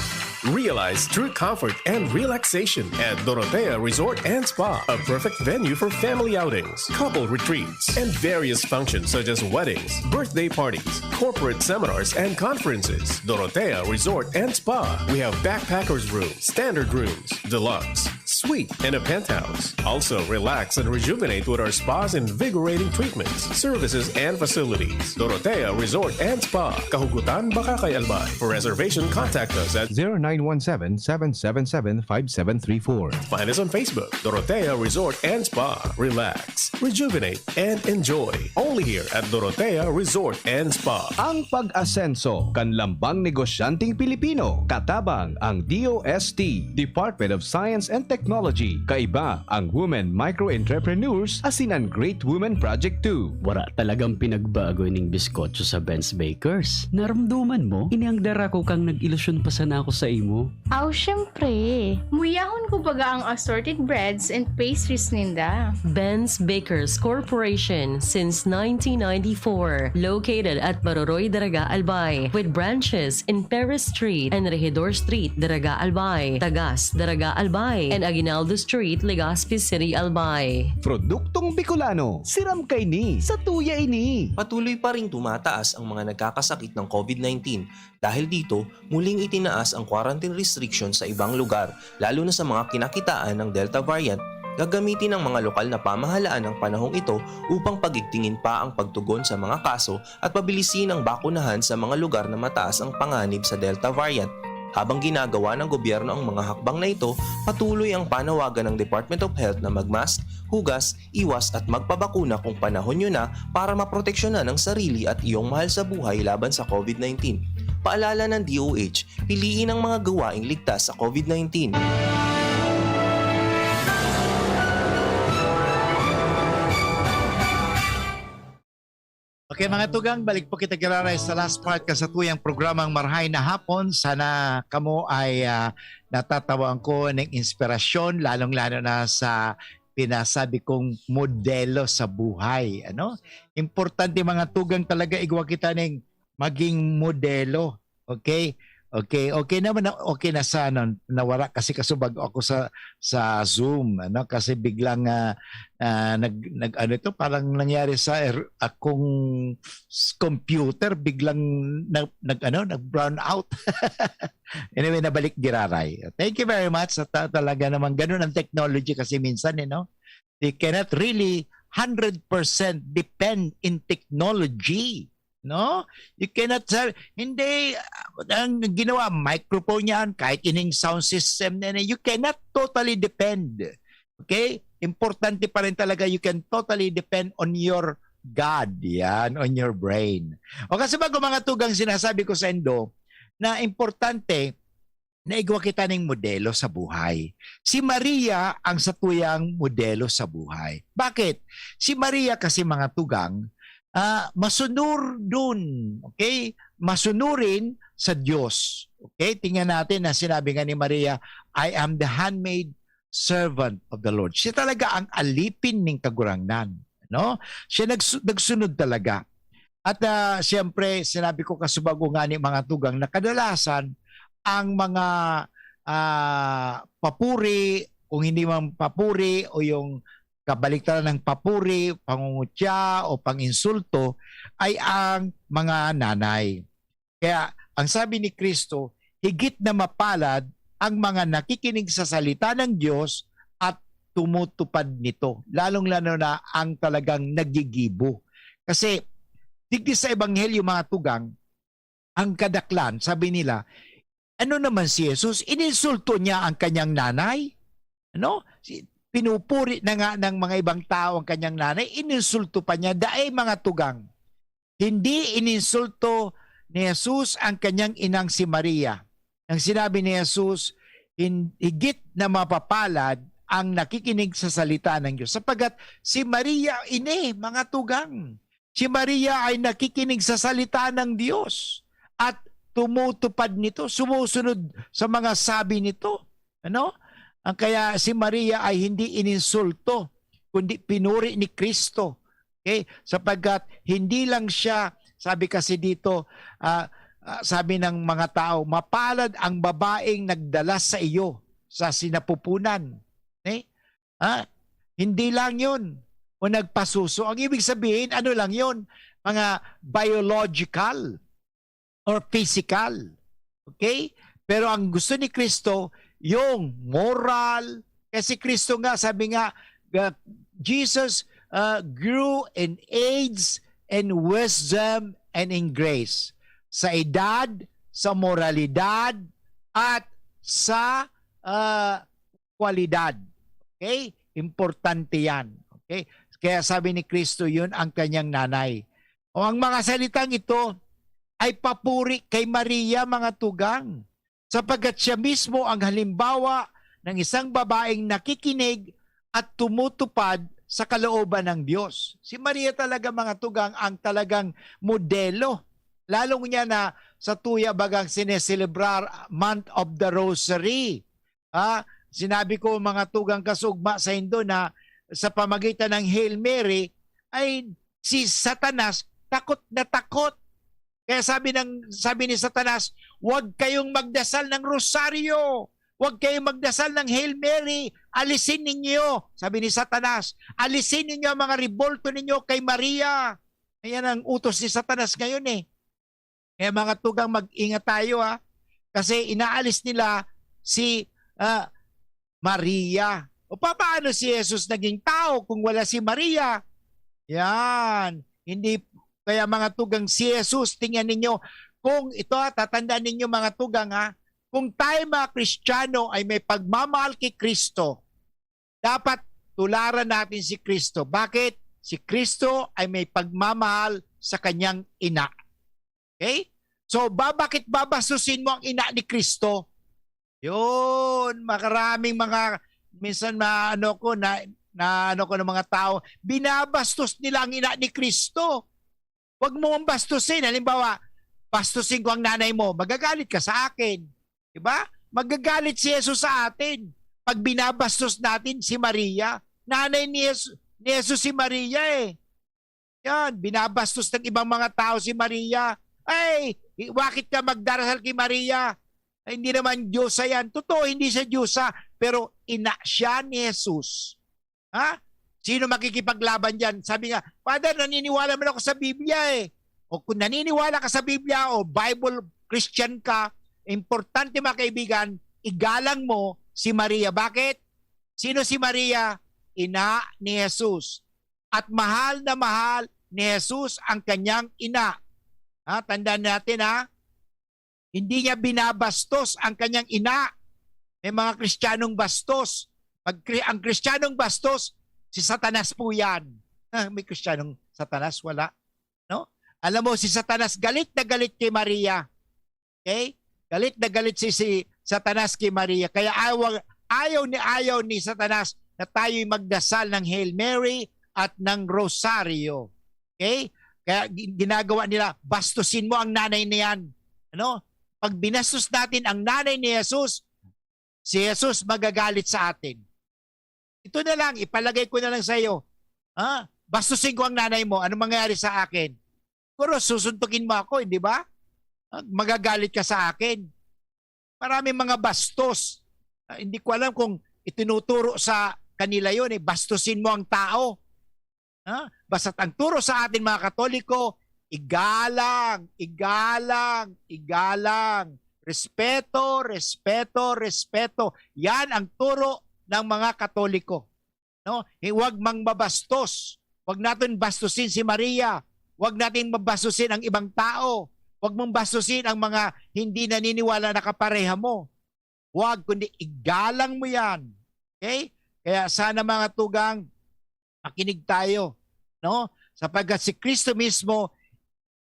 Realize true comfort and relaxation at Dorotea Resort and Spa, a perfect venue for family outings, couple retreats, and various functions such as weddings, birthday parties, corporate seminars, and conferences. Dorotea Resort and Spa. We have backpackers rooms, standard rooms, deluxe, suite, and a penthouse. Also, relax and rejuvenate with our spa's invigorating treatments, services, and facilities. Dorotea Resort and Spa, Kahugutan, Bakakay, Albay. For reservation, contact us at
0917-777-5734.
Find us on Facebook, Dorotea Resort and Spa. Relax, rejuvenate, and enjoy. Only here at Dorotea Resort and Spa.
Ang pag-asenso, kanlambang negosyanteng Pilipino, katabang ang DOST, Department of Science and Technology. Kaiba ang Women Micro-Entrepreneurs asinan Great Women Project 2.
Wala talagang pinagbago ning biskotso sa Ben's Bakers. Naramduman mo, iniangdar ako kang nag-ilusyon pa sana ako sa imo.
Aw, syempre. Muyahon ko baga ang assorted breads and pastries ninda.
Ben's Bakers Corporation since 1994. Located at Baroroy, Daraga, Albay. With branches in Perez Street and Regidor Street, Daraga, Albay. Tagas, Daraga, Albay. And Aguinaldo Street, Legazpi City, Albay.
Produktong Bicolano, siram kay ni, sa tuya ini.
Patuloy pa ring tumataas ang mga nagkakasakit ng COVID-19. Dahil dito, muling itinaas ang quarantine restriction sa ibang lugar, lalo na sa mga kinakitaan ng Delta variant. Gagamitin ng mga lokal na pamahalaan ang panahong ito upang pagigtingin pa ang pagtugon sa mga kaso at pabilisin ang bakunahan sa mga lugar na mataas ang panganib sa Delta variant. Habang ginagawa ng gobyerno ang mga hakbang na ito, patuloy ang panawagan ng Department of Health na magmask, hugas, iwas at magpabakuna kung panahon nyo na para maproteksyonan ang sarili at iyong mahal sa buhay laban sa COVID-19. Paalala ng DOH, piliin ang mga gawaing ligtas sa COVID-19.
Okay mga tugang, balik po kita kiraray sa last part kasatuyang programang Marhay na Hapon. Sana kamo ay natatawan ko ng inspirasyon, lalong-lalo na sa pinasabi kong modelo sa buhay. Ano? Importante mga tugang talaga igwa kita ng maging modelo. Okay? Okay naman, okay na sa nawara kasi kasubag ako sa Zoom, ano, kasi biglang ano ito, parang nangyari sa akong computer, biglang nag brown out. Anyway, nabalik giraray. Thank you very much. Talaga naman ganun ang technology kasi minsan, they cannot really 100% depend in technology. No? You cannot say, hindi, ang ginawa, microphone yan, kahit ining sound system na you cannot totally depend. Okay? Importante pa rin talaga, you can totally depend on your God, yan, on your brain. O kasi bago mga tugang sinasabi ko sa Indo, na importante na igwa kita ng modelo sa buhay. Si Maria ang satuyang modelo sa buhay. Bakit? Si Maria kasi mga tugang, masunur dun, okay? Masunurin sa Diyos. Okay? Tingnan natin na sinabi nga ni Maria, I am the handmaid servant of the Lord. Siya talaga ang alipin ng kagurangnan. No? Siya nagsunod talaga. At siyempre, sinabi ko kasubago nga ni mga tugang na kadalasan ang mga papuri, kung hindi man papuri o yung kabaliktaran ng papuri, pangungutya o panginsulto ay ang mga nanay. Kaya ang sabi ni Kristo, higit na mapalad ang mga nakikinig sa salita ng Diyos at tumutupad nito. Lalong-lalo na ang talagang nagigibo. Kasi digdi sa Ebanghelyo mga tugang, ang kadaklan, sabi nila, ano naman si Jesus? Ininsulto niya ang kanyang nanay? Ano? Pinupuri na nga ng mga ibang tao ang kanyang nanay, ininsulto pa niya, daay mga tugang. Hindi ininsulto ni Jesus ang kanyang inang si Maria. Ang sinabi ni Jesus, higit na mapapalad ang nakikinig sa salita ng Diyos. Sapagat si Maria, mga tugang. Si Maria ay nakikinig sa salita ng Diyos at tumutupad nito, sumusunod sa mga sabi nito. Ano? Ang kaya si Maria ay hindi ininsulto, kundi pinuri ni Kristo. Okay? Sapagkat hindi lang siya, sabi kasi dito, sabi ng mga tao, mapalad ang babaeng nagdala sa iyo sa sinapupunan. Okay? Hindi lang yun. O nagpasuso. Ang ibig sabihin, ano lang yun? Mga biological or physical. Okay? Pero ang gusto ni Kristo, yung moral, kasi Kristo nga, sabi nga, Jesus grew in age and wisdom and in grace. Sa edad, sa moralidad, at sa kwalidad. Okay? Importante yan. Okay? Kaya sabi ni Kristo, yun ang kanyang nanay. O ang mga salitang ito ay papuri kay Maria, mga tugang. Sapagkat siya mismo ang halimbawa ng isang babaeng nakikinig at tumutupad sa kalooban ng Diyos. Si Maria talaga mga tugang ang talagang modelo. Lalong niya na sa tuya bagang sineselebrar Month of the Rosary. Sinabi ko mga tugang kasugma sa Indo na sa pamagitan ng Hail Mary ay si Satanas takot na takot. Kaya sabi ni Satanas, huwag kayong magdasal ng rosaryo. Huwag kayong magdasal ng Hail Mary. alisin ninyo, sabi ni Satanas, alisin ninyo ang mga revolto ninyo kay Maria. Ayan ang utos ni Satanas ngayon eh. Kaya mga tugang, mag-ingat tayo ha. Kasi inaalis nila si Maria. O paano si Jesus naging tao kung wala si Maria? Yan. Hindi, kaya mga tugang, si Jesus, tingnan ninyo, kung ito, tatandaan ninyo mga tugang ha, kung tayo mga Kristiyano ay may pagmamahal kay Kristo, dapat tularan natin si Kristo. Bakit? Si Kristo ay may pagmamahal sa kanyang ina. Okay? So, bakit babasusin mo ang ina ni Kristo? Yun, maraming mga, minsan ng mga tao, binabastos nila ang ina ni Kristo. Huwag mo ang bastusin. Halimbawa, bastusin ko ang nanay mo, magagalit ka sa akin. Diba? Magagalit si Jesus sa atin. Pag binabastos natin si Maria, nanay ni Jesus si Maria eh. Yan, binabastos ng ibang mga tao si Maria. Ay, bakit ka magdarasal kay Maria? Ay, hindi naman Diyosa yan. Totoo, hindi siya Diyosa, pero ina siya ni Jesus. Ha? Sino makikipaglaban dyan? Sabi nga, Father, naniniwala man ako sa Biblia eh. O kung naniniwala ka sa Biblia o Bible Christian ka, importante mga kaibigan, igalang mo si Maria. Bakit? Sino si Maria? Ina ni Jesus. At mahal na mahal ni Jesus ang kanyang ina. Ha? Tandaan natin ha. Hindi niya binabastos ang kanyang ina. May mga Kristiyanong bastos. Ang Kristiyanong bastos, si Satanas po yan. May Kristiyanong Satanas? Wala. No? Alam mo, si Satanas galit na galit kay Maria. Okay? Galit na galit si Satanas kay Maria. Kaya ayaw ni Satanas na tayo'y magdasal ng Hail Mary at ng Rosario. Okay? Kaya ginagawa nila, bastusin mo ang nanay na yan. Ano? Pag binastos natin ang nanay ni Jesus, si Jesus magagalit sa atin. Ito na lang, ipalagay ko na lang sa iyo. Ha? Bastusin ko ang nanay mo, ano mangyayari sa akin? Siguro susuntukin mo ako, hindi ba? Magagalit ka sa akin. Maraming mga bastos. Hindi ko alam kung itinuturo sa kanila yun, bastusin mo ang tao. Basta't ang turo sa atin mga Katoliko, igalang, igalang, igalang. Respeto, respeto, respeto. Yan ang turo ng mga Katoliko. No? Huwag mang mabastos. Huwag natin bastusin si Maria. Huwag natin mabastusin ang ibang tao. Huwag mong bastusin ang mga hindi naniniwala na kapareha mo. Huwag, kundi igalang mo yan. Okay? Kaya sana mga tugang, makinig tayo. No? Sapagkat si Kristo mismo,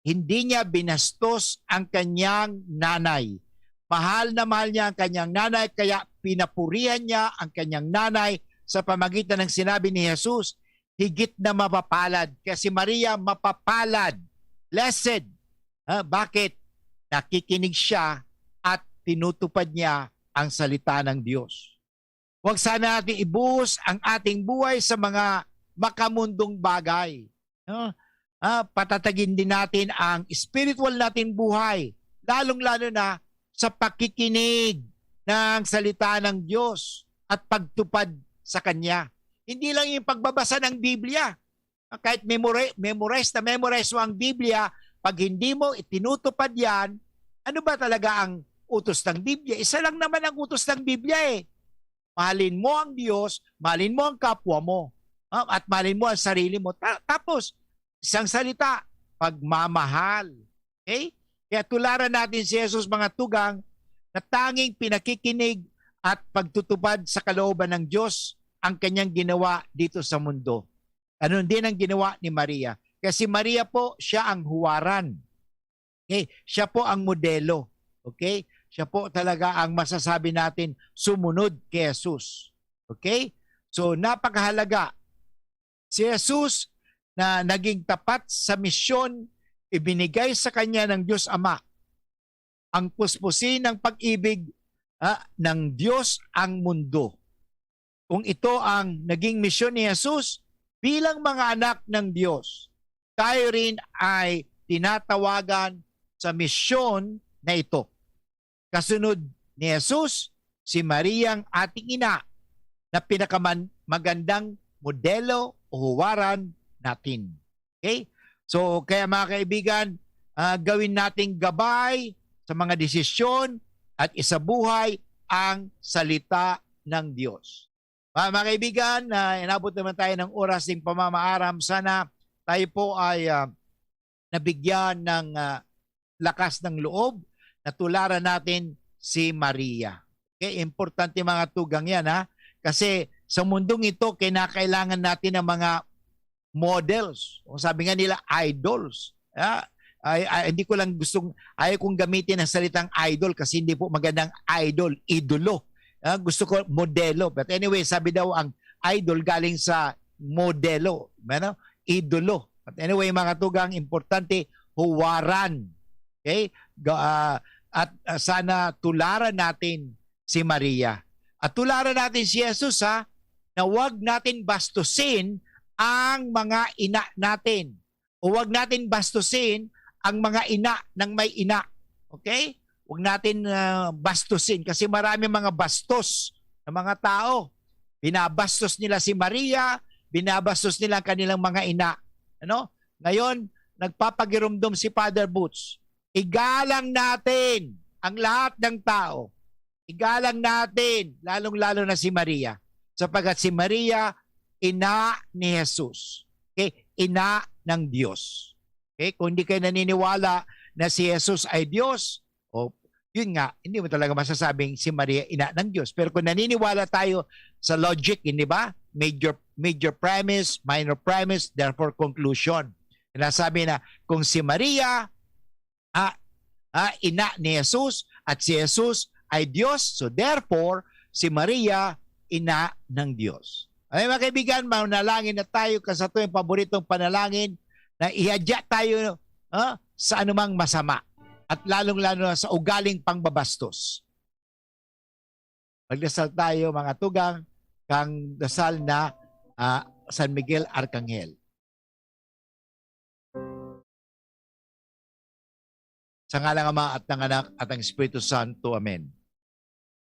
hindi niya binastos ang kanyang nanay. Mahal na mahal niya ang kanyang nanay, kaya pinapurihan niya ang kanyang nanay sa pamagitan ng sinabi ni Jesus, higit na mapapalad. Kaya si Maria mapapalad. Blessed. Bakit? Nakikinig siya at tinutupad niya ang salita ng Diyos. Huwag sana natin ibuhos ang ating buhay sa mga makamundong bagay. Patatagin din natin ang spiritual natin buhay, lalong-lalo na sa pakikinig ng salita ng Diyos at pagtupad sa Kanya. Hindi lang yung pagbabasa ng Biblia. Kahit memorize mo ang Biblia, pag hindi mo itinutupad yan, ano ba talaga ang utos ng Biblia? Isa lang naman ang utos ng Biblia eh. Mahalin mo ang Diyos, mahalin mo ang kapwa mo, at mahalin mo ang sarili mo. Tapos, isang salita, pagmamahal. Okay? Kaya tularan natin si Jesus mga tugang na tanging pinakikinig at pagtutupad sa kalooban ng Diyos ang kanyang ginawa dito sa mundo. Ano din ang ginawa ni Maria? Kasi Maria po, siya ang huwaran. Okay? Siya po ang modelo. Okay? Siya po talaga ang masasabi natin sumunod kay Jesus. Okay? So napakahalaga. Si Jesus na naging tapat sa misyon ibinigay sa kanya ng Diyos Ama. Ang puspusin ng pag-ibig ng Diyos ang mundo. Kung ito ang naging misyon ni Jesus, bilang mga anak ng Diyos, tayo rin ay tinatawagan sa misyon na ito. Kasunod ni Jesus, si Maria ang ating ina. na pinakamagandang modelo o huwaran natin. Okay? So, kaya mga kaibigan, gawin nating gabay sa mga desisyon at isabuhay ang salita ng Diyos. Mga kaibigan, inabot naman tayo ng oras ng pamamaaram. Sana tayo po ay nabigyan ng lakas ng loob na tularan natin si Maria. Okay? Importante mga tugang yan, ha? Kasi sa mundong ito, kinakailangan natin ng mga models. O sabi nga nila, idols. Hindi ko lang ayaw kong gamitin ang salitang idol kasi hindi po magandang idol, idolo. Gusto ko modelo. But anyway, sabi daw ang idol galing sa modelo. Idolo. But anyway, mga tugang, importante, huwaran. Okay? At sana tularan natin si Maria. At tularan natin si Jesus, ha, na huwag natin bastusin ang mga ina natin. O huwag natin bastusin ang mga ina ng may ina. Okay? Huwag natin bastusin kasi marami mga bastos na mga tao. Binabastos nila si Maria, binabastos nila ang kanilang mga ina. Ngayon, nagpapagirumdum si Father Boots. Igalang natin ang lahat ng tao. Igalang natin, lalong-lalo na si Maria. Sapagkat si Maria, ina ni Jesus. Okay? Ina ng Diyos. Okay? Kung hindi kayo naniniwala na si Jesus ay Diyos, yun nga, hindi mo talaga masasabing si Maria ina ng Diyos. Pero kung naniniwala tayo sa logic, hindi ba? Major premise, minor premise, therefore conclusion. Nasabi na kung si Maria ina ni Jesus at si Jesus ay Diyos, so therefore si Maria ina ng Diyos. Ay mga kaibigan, manalangin na tayo kasi ito yung paboritong panalangin na ihadya tayo sa anumang masama. At lalong-lalo na sa ugaling pangbabastos. Magdasal tayo mga tugang, kang dasal na San Miguel Arcangel. Sa ngalan ng Ama at ng Anak at ng Espiritu Santo. Amen.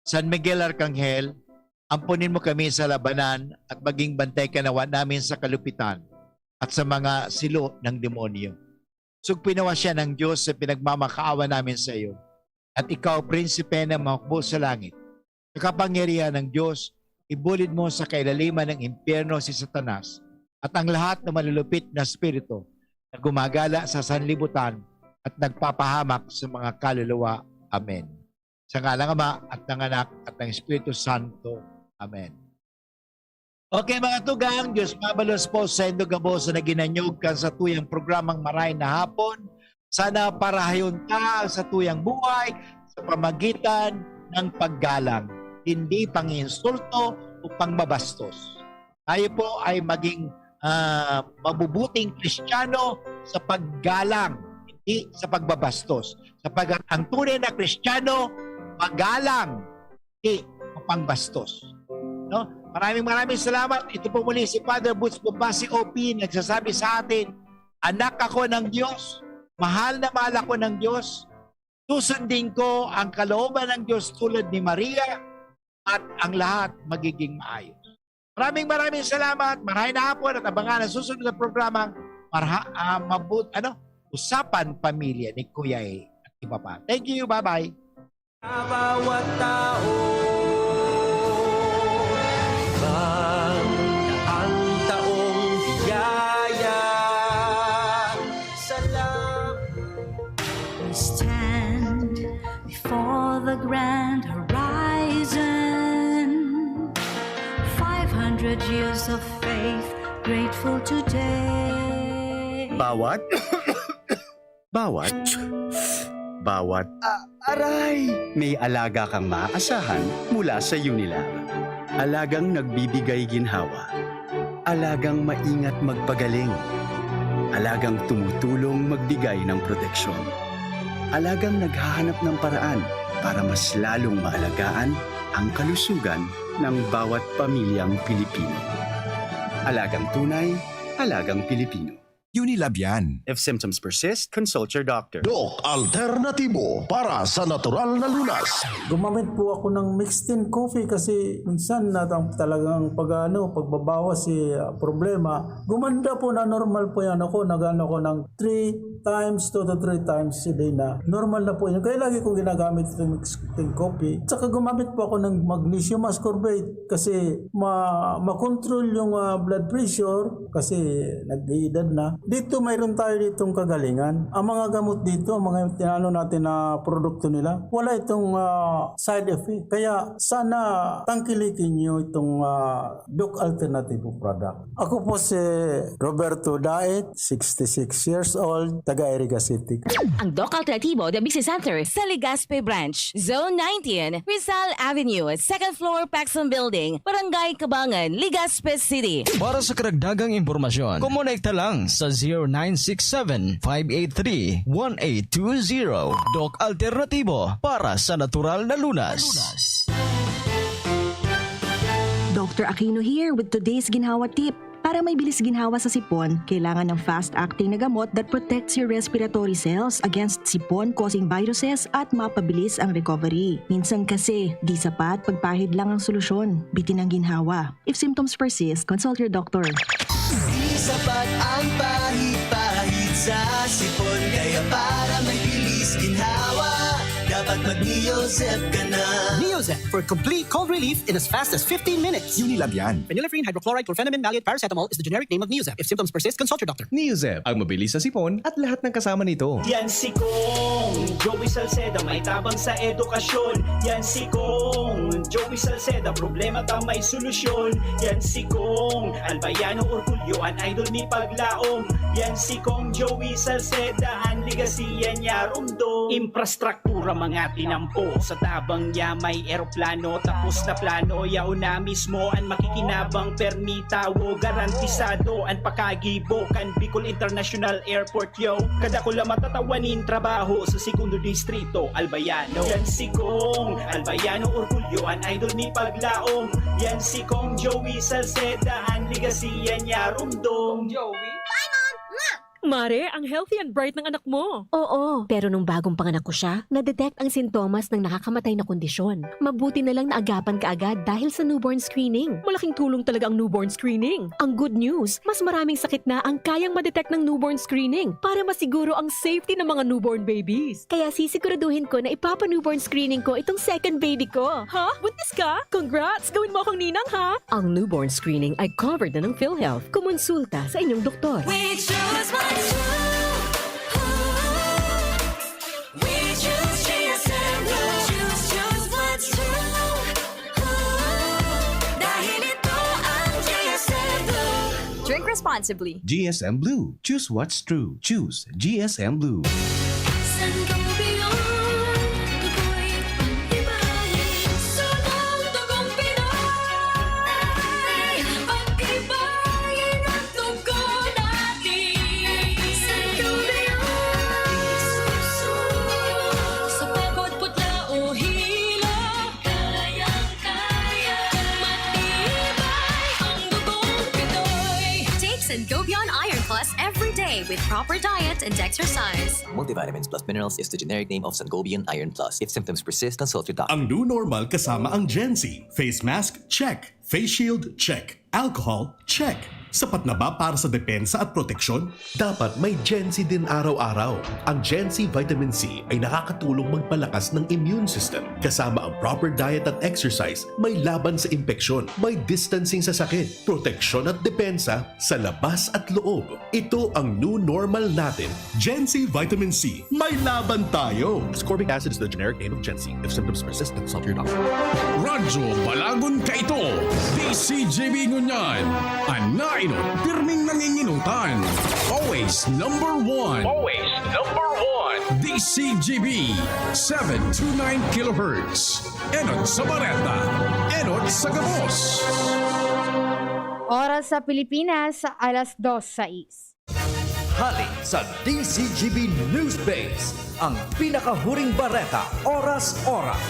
San Miguel Arcangel, ampunin mo kami sa labanan at maging bantay ka nawa namin sa kalupitan at sa mga silo ng demonyo. Sugpinawa siya ng Diyos sa pinagmamakaawa namin sa iyo. At ikaw, prinsipe ng mga hukbo sa langit, sa kapangyarihan ng Diyos, ibulid mo sa kailaliman ng impyerno si Satanas at ang lahat ng malulupit na spirito na gumagala sa sanlibutan at nagpapahamak sa mga kaluluwa. Amen. Sa ngalan ng Ama at ng Anak at ng Espiritu Santo. Amen. Okay mga tugang, Diyos mabalos po sa inyong gabo sa naginanyog ka sa tuyang programang Maray na Hapon. Sana parahayon ka sa tuyang buhay sa pamagitan ng paggalang, hindi pang-insulto o pang-mabastos. Tayo po ay maging mabubuting Kristiyano sa paggalang, hindi sa pagbabastos. Sapagkat ang tunay na Kristiyano, magalang, hindi pangbastos. No? Maraming salamat. Ito po muli si Father Boots Bombasi OP, nagsasabi sa atin, anak ako ng Diyos, mahal na mahal ako ng Diyos, susundin ko ang kalooban ng Diyos tulad ni Maria at ang lahat magiging maayos. Maraming salamat. Maraming na hapon at abangan ang susunod na programang Usapan Pamilya ni Kuya E. At iba pa. Thank you. Bye-bye.
Bawat tao ang taong biyaya.
We stand before the grand horizon. 500 years of faith, grateful today.
Aray! May alaga kang maaasahan mula sa Unilag. Alagang nagbibigay ginhawa. Alagang maingat magpagaling. Alagang tumutulong magbigay ng proteksyon. Alagang naghahanap ng paraan para mas lalong maalagaan ang kalusugan ng bawat pamilyang Pilipino. Alagang tunay, alagang Pilipino.
Unilab yan.
If symptoms persist, consult your doctor.
Doc Alternatibo para sa natural na lunas.
Gumamit po ako ng mixed in coffee kasi minsan talagang pagbabawas problema. Gumanda po na normal po yan ako. Nagano ko ng 2 to 3 times a day na. Normal na po yun. Kaya lagi kong ginagamit itong mixed in coffee. Saka gumamit po ako ng magnesium ascorbate kasi makontrol yung blood pressure kasi nag-iedad na. Dito mayroon tayo ditong kagalingan. Ang mga gamot dito, mga tinalo natin na produkto nila, wala itong side effect. Kaya sana tangkilikin nyo itong Doc Alternatibo product. Ako po si Roberto Daet, 66 years old, taga Iriga City.
Ang Doc Alternatibo, the Business Center sa Legazpi Branch, Zone 19, Rizal Avenue, 2nd floor, Paxson Building, Barangay Kabangan, Legazpi City.
Para sa karagdagang impormasyon, kumonekta lang sa 0967-583-1820. Doc Alternatibo para sa natural na lunas.
Dr. Aquino here with today's ginhawa tip. Para may bilis ginhawa sa sipon, kailangan ng fast-acting na gamot that protects your respiratory cells against sipon-causing viruses at mapabilis ang recovery. Minsan kasi, di sapat pagpahid lang ang solusyon. Bitin ang ginhawa. If symptoms persist, consult your doctor.
Di sapat ang pahid-pahid sa sipon, kaya para may bilis ginhawa, dapat mag-Neozep ka na.
Neozep for complete cold relief in as fast as 15 minutes.
Unilab yan.
Phenylephrine, hydrochloride, chlorphenamine, maleate, paracetamol is the generic name of Neozep. If symptoms persist, consult your doctor.
Neozep, ang mabilis sa sipon at lahat ng kasama nito.
Yan si Kong Joey Salceda, may tabang sa edukasyon. Yan si Kong Joey Salceda, problema ta may solusyon. Yan si Kong Albayano Orgulyo, an idol ni Paglaom. Yan si Kong Joey Salceda, ang ligasiya niya rumdo. Infrastruktura mga tinampo, sa tabang niya may eroplano. Tapos na plano, yao na mismo ang makikinabang permitawo. Garantisado ang pakagibo kan Bicol International Airport, yo. Kada ko lang matatawanin trabaho sa segundo distrito, Albayano. Yan si Kong Albayano Orgulyo, an idol ni Paglaom. Yan si Kong Joey Salceda, ang ligasiya niya rumdo. Joey?
Mare, ang healthy and bright ng anak mo.
Oo, pero nung bagong panganak ko siya, na-detect ang sintomas ng nakakamatay na kondisyon. Mabuti na lang naagapan kaagad dahil sa newborn screening.
Malaking tulong talaga ang newborn screening.
Ang good news, mas maraming sakit na ang kayang ma-detect ng newborn screening para masiguro ang safety ng mga newborn babies. Kaya sisiguraduhin ko na ipapa-newborn screening ko itong second baby ko.
Ha? Buntis ka? Congrats! Gawin mo akong ninang, ha?
Ang newborn screening ay covered na ng PhilHealth. Kumonsulta sa inyong doktor.
We choose what's true. We choose GSM Blue. Choose what's true. Dahil ito ang GSM Blue.
Drink responsibly.
GSM Blue. Choose what's true. Choose GSM Blue.
Sangobion Iron Plus every day with proper diet and exercise.
Multivitamins plus minerals is the generic name of Sangobion Iron Plus. If symptoms persist, consult your doctor.
Ang new normal kasama ang Gen-Z. Face mask? Check. Face shield? Check. Alcohol? Check. Sapat na ba para sa depensa at proteksyon?
Dapat may Gen-Z din araw-araw. Ang Gen-Z Vitamin C ay nakakatulong magpalakas ng immune system. Kasama ang proper diet at exercise, may laban sa impeksyon, may distancing sa sakit, proteksyon at depensa sa labas at loob. Ito ang new normal natin.
Gen-Z Vitamin C. May laban tayo!
Ascorbic acid is the generic name of Gen-Z. If symptoms persist, consult your doctor.
Radyo Balagon Kaito, DCJB Ngunyan, Anainot, pirming nanginginutan. Always number one.
Always number one.
DCJB, 729 kHz. Enot sa Bareta, Enot sa Gabos.
Oras sa Pilipinas, alas 2:06.
Hali sa DCGB News Base, ang pinakahuring bareta, oras-oras.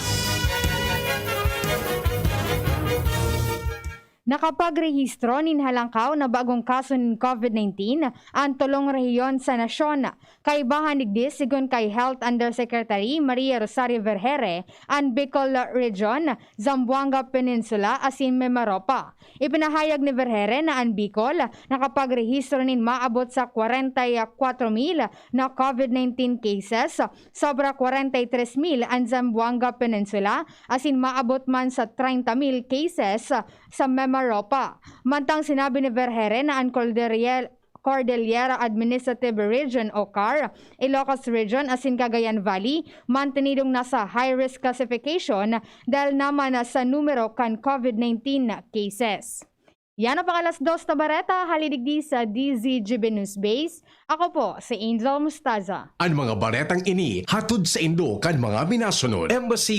Nakapagrehistro nin halangkaw na bagong kaso ng COVID-19 ang tulong rehiyon sa nasyon. Kaibahan nigdis sigon kay Health Undersecretary Maria Rosario Vergere ang Bicol Region, Zamboanga Peninsula asin Mimaropa. Ipinahayag ni Vergere na ang Bicol nakapagrehistro nin maabot sa 44,000 na COVID-19 cases, sobra 43,000 ang Zamboanga Peninsula asin maabot man sa 30,000 cases sa Mimaropa. Mantang sinabi ni Vergere na ang Cordillera Administrative Region o CAR, Ilocos Region asin Cagayan Valley, mantinidong nasa high-risk classification dahil naman sa numero kan COVID-19 cases. Yan ang pangalas 2 na bareta, halidigdi sa DZGB News Base. Ako po, si Angel Mustaza.
Ang mga baretang ini, hatod sa Indo kan mga minasunod. Embassy